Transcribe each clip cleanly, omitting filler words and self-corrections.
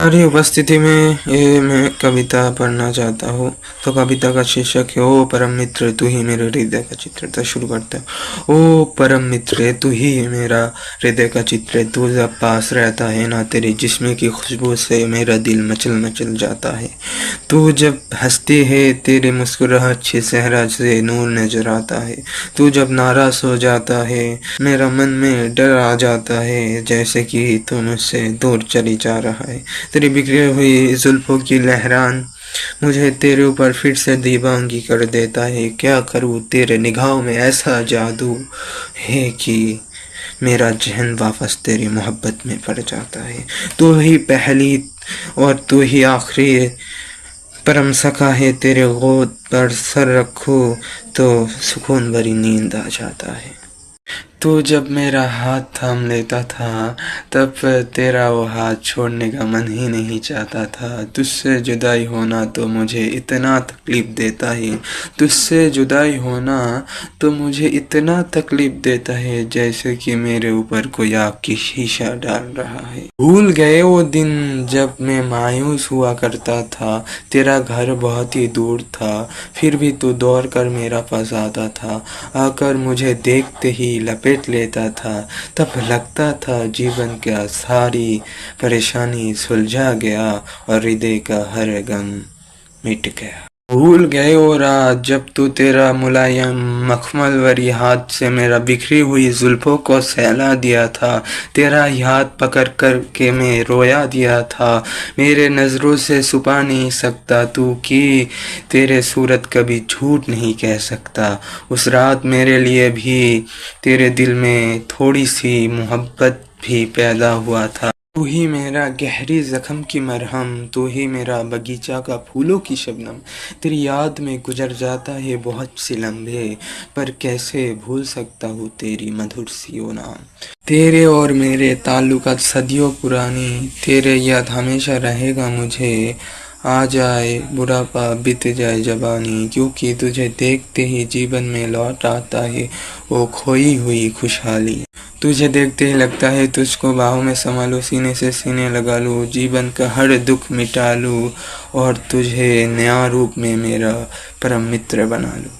हमारी उपस्थिति में ये मैं कविता पढ़ना चाहता हूँ। तो कविता का शीर्षक है ओ परम मित्र तू ही मेरे हृदय का चित्र। तो शुरू करते हैं। ओ परम मित्र तू ही मेरा हृदय का चित्र, तू जब पास रहता है ना तेरे जिस्म की खुशबू से मेरा दिल मचल मचल जाता है। तू जब हंसती है तेरे मुस्कुराहट से सहरा से नूर नजर आता है। तू जब नाराज हो जाता है मेरा मन में डर आ जाता है, जैसे कि तू मुझसे दूर चली जा रहा है। तेरी बिखरी हुई जुल्फों की लहरान मुझे तेरे ऊपर फिर से दीवानगी कर देता है। क्या करूँ तेरे निगाहों में ऐसा जादू है कि मेरा जहन वापस तेरी मोहब्बत में पड़ जाता है। तू ही पहली और तू ही आखिरी परम सखा है, तेरे गोद पर सर रखो तो सुकून भरी नींद आ जाता है। तू जब मेरा हाथ थाम लेता था तब तेरा वो हाथ छोड़ने का मन ही नहीं चाहता था। तुझसे जुदाई होना तो मुझे इतना तकलीफ देता है, तुझसे जुदाई होना तो मुझे इतना तकलीफ देता है, जैसे कि मेरे ऊपर कोई आग की शीशा डाल रहा है। भूल गए वो दिन जब मैं मायूस हुआ करता था, तेरा घर बहुत ही दूर था, फिर भी तू दौड़ कर मेरा पास आता था, आकर मुझे देखते ही लपेट लेता था। तब लगता था जीवन का सारी परेशानी सुलझा गया और हृदय का हर गम मिट गया। भूल गए वो रात जब तू तेरा मुलायम मखमल वरी हाथ से मेरा बिखरी हुई जुल्फों को सहला दिया था। तेरा ही हाथ पकड़ कर के मैं रोया दिया था, मेरे नज़रों से छुपा नहीं सकता तू कि तेरे सूरत कभी झूठ नहीं कह सकता। उस रात मेरे लिए भी तेरे दिल में थोड़ी सी मोहब्बत भी पैदा हुआ था। तू ही मेरा गहरी जख्म की मरहम, तू ही मेरा बगीचा का फूलों की शबनम। तेरी याद में गुजर जाता है बहुत सी लम्हे, पर कैसे भूल सकता हूँ तेरी मधुर सी वो नाम। तेरे और मेरे ताल्लुकात सदियों पुरानी, तेरे याद हमेशा रहेगा मुझे। आ जाए बुढ़ापा बीत जाए जवानी, क्योंकि तुझे देखते ही जीवन में लौट आता है वो खोई हुई खुशहाली। तुझे देखते ही लगता है तुझको बाहों में समा लूं, सीने से सीने लगा लूं, जीवन का हर दुख मिटा लूं और तुझे नया रूप में मेरा परम मित्र बना लूं।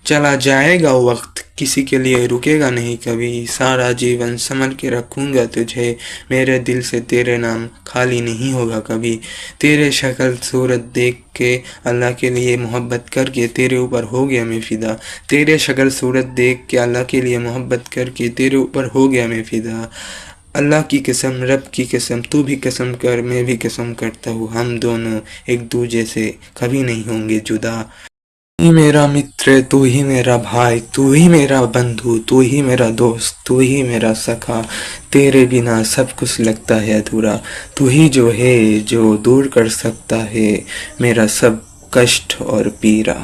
चला जाएगा वक्त किसी के लिए रुकेगा नहीं कभी, सारा जीवन संभल के रखूंगा तुझे, मेरे दिल से तेरे नाम खाली नहीं होगा कभी। तेरे शक्ल सूरत देख के अल्लाह के लिए मोहब्बत करके तेरे ऊपर हो गया मैं फिदा। तेरे शक्ल सूरत देख के अल्लाह के लिए मोहब्बत करके तेरे ऊपर हो गया मैं फिदा। अल्लाह की कसम रब की कसम तू भी कसम कर मैं भी कसम करता हूँ, हम दोनों एक दूजे से कभी नहीं होंगे जुदा। तू ही मेरा मित्र, तू ही मेरा भाई, तू ही मेरा बंधु, तू ही मेरा दोस्त, तू ही मेरा सखा। तेरे बिना सब कुछ लगता है अधूरा, तू ही जो है जो दूर कर सकता है मेरा सब कष्ट और पीड़ा।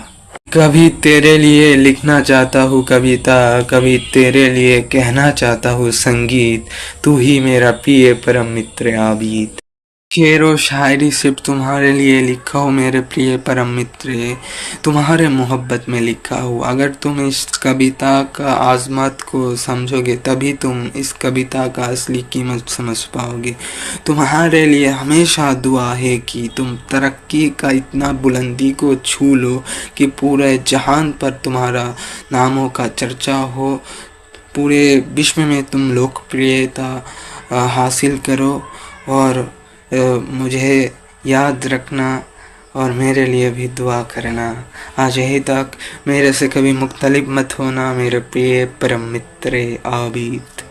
कभी तेरे लिए लिखना चाहता हूँ कविता, कभी तेरे लिए कहना चाहता हूँ संगीत, तू ही मेरा प्रिय परम मित्र आबिद। शेर व शायरी सिर्फ तुम्हारे लिए लिखा हो मेरे प्रिय परम मित्र, तुम्हारे मोहब्बत में लिखा हो। अगर तुम इस कविता का आज़मत को समझोगे तभी तुम इस कविता का असली कीमत समझ पाओगे। तुम्हारे लिए हमेशा दुआ है कि तुम तरक्की का इतना बुलंदी को छू लो कि पूरे जहान पर तुम्हारा नामों का चर्चा हो, पूरे विश्व में तुम लोकप्रियता हासिल करो। और मुझे याद रखना और मेरे लिए भी दुआ करना। आज यही तक, मेरे से कभी मुख्तलिफ मत होना मेरे प्रिय परम मित्र आबिद।